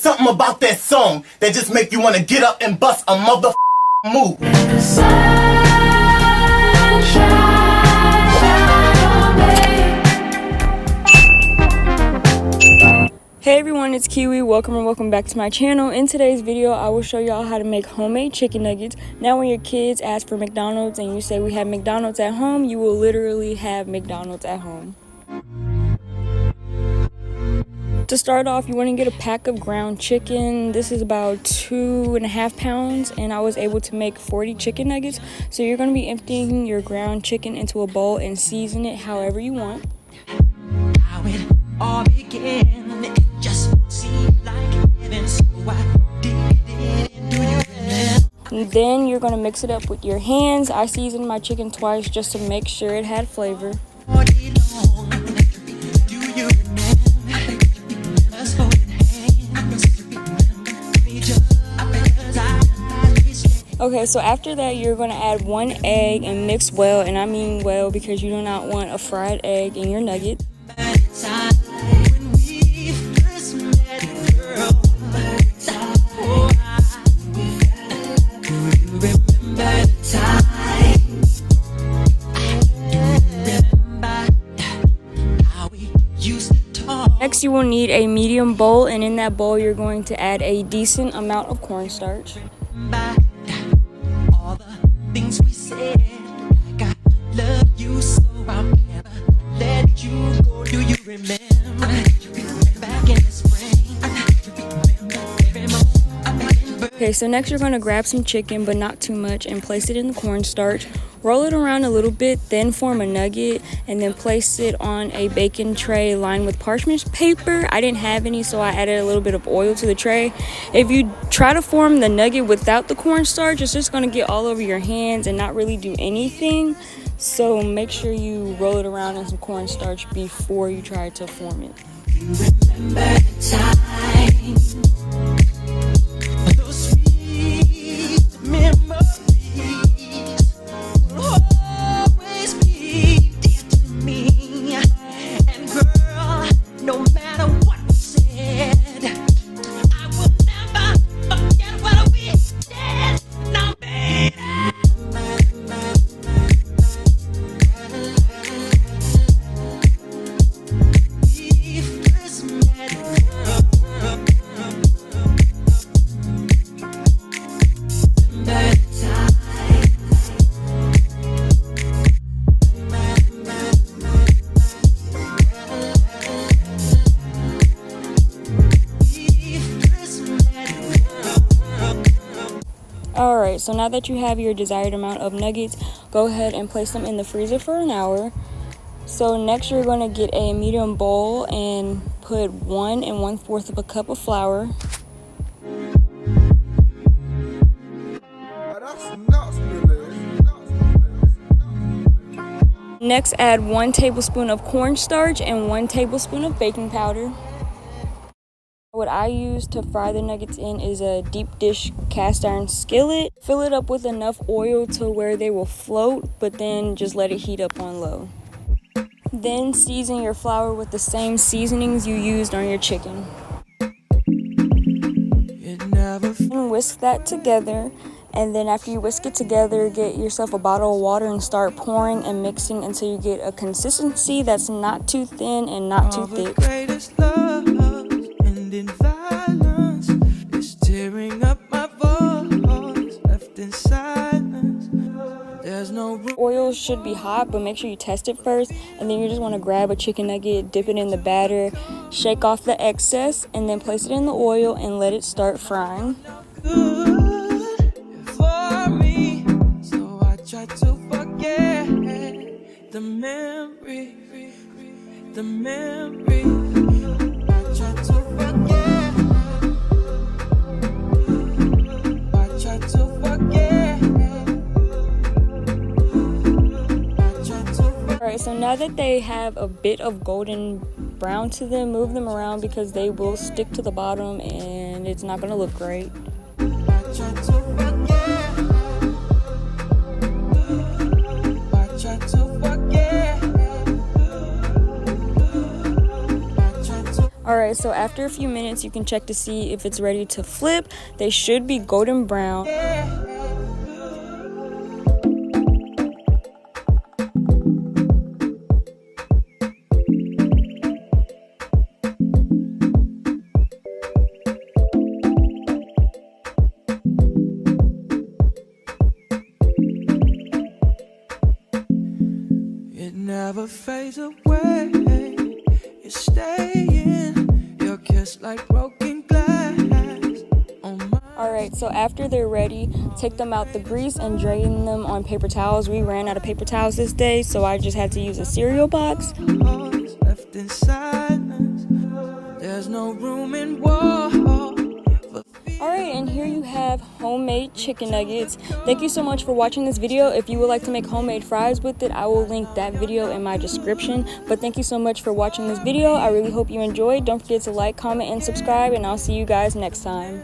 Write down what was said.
something about that song that just make you want to get up and bust a mother move. Hey everyone, it's Kiwi. Welcome back to my channel. In today's video, I will show y'all how to make homemade chicken nuggets. Now when your kids ask for McDonald's and you say we have McDonald's at home, you will literally have McDonald's at home. To start off, you want to get a pack of ground chicken. This is about 2.5 pounds, and I was able to make 40 chicken nuggets. So you're going to be emptying your ground chicken into a bowl and season it however you want. How it all began, it just seemed like heaven, so I did it. Do you remember? And then you're going to mix it up with your hands. I seasoned my chicken twice just to make sure it had flavor. Okay, so after that, you're going to add 1 egg and mix well, and I mean well because you do not want a fried egg in your nugget. Next, you will need a medium bowl, and in that bowl, you're going to add a decent amount of cornstarch. All the things we said, like I love you, so I'll never let you go. Do you remember? Back in the spring. Okay, so next you're going to grab some chicken, but not too much, and place it in the cornstarch. Roll it around a little bit, then form a nugget, and then place it on a baking tray lined with parchment paper. I didn't have any, so I added a little bit of oil to the tray. If you try to form the nugget without the cornstarch, it's just going to get all over your hands and not really do anything. So make sure you roll it around in some cornstarch before you try to form it. Remember the time. Those sweet memories will always be dear to me. And girl, no matter what we said, I will never forget what we did. Now, baby. Alright, so now that you have your desired amount of nuggets, go ahead and place them in the freezer for an hour. So next you're going to get a medium bowl and put 1 1/4 of a cup of flour. Next add 1 tablespoon of cornstarch and 1 tablespoon of baking powder. What I use to fry the nuggets in is a deep dish cast iron skillet. Fill it up with enough oil to where they will float, but then just let it heat up on low. Then season your flour with the same seasonings you used on your chicken. And whisk that together. And then after you whisk it together, get yourself a bottle of water and start pouring and mixing until you get a consistency that's not too thin and not too thick. In violence, it's tearing up my voice, left in silence. There's no room. Oil should be hot, but make sure you test it first. And then you just want to grab a chicken nugget, dip it in the batter, shake off the excess, and then place it in the oil and let it start frying. Good for me, so I try to forget the memory. I try to forget. Alright, so now that they have a bit of golden brown to them, move them around because they will stick to the bottom and it's not going to look great. Alright, so after a few minutes, you can check to see if it's ready to flip. They should be golden brown. It never fades away. It's staying. Your kiss like broken glass on my. Alright, so after they're ready, take them out the grease and drain them on paper towels. We ran out of paper towels this day, so I just had to use a cereal box. Hearts left in silence. There's no room in war. Alright, and here you have homemade chicken nuggets. Thank you so much for watching this video. If you would like to make homemade fries with it, I will link that video in my description. But thank you so much for watching this video. I really hope you enjoyed. Don't forget to like, comment, and subscribe, and I'll see you guys next time.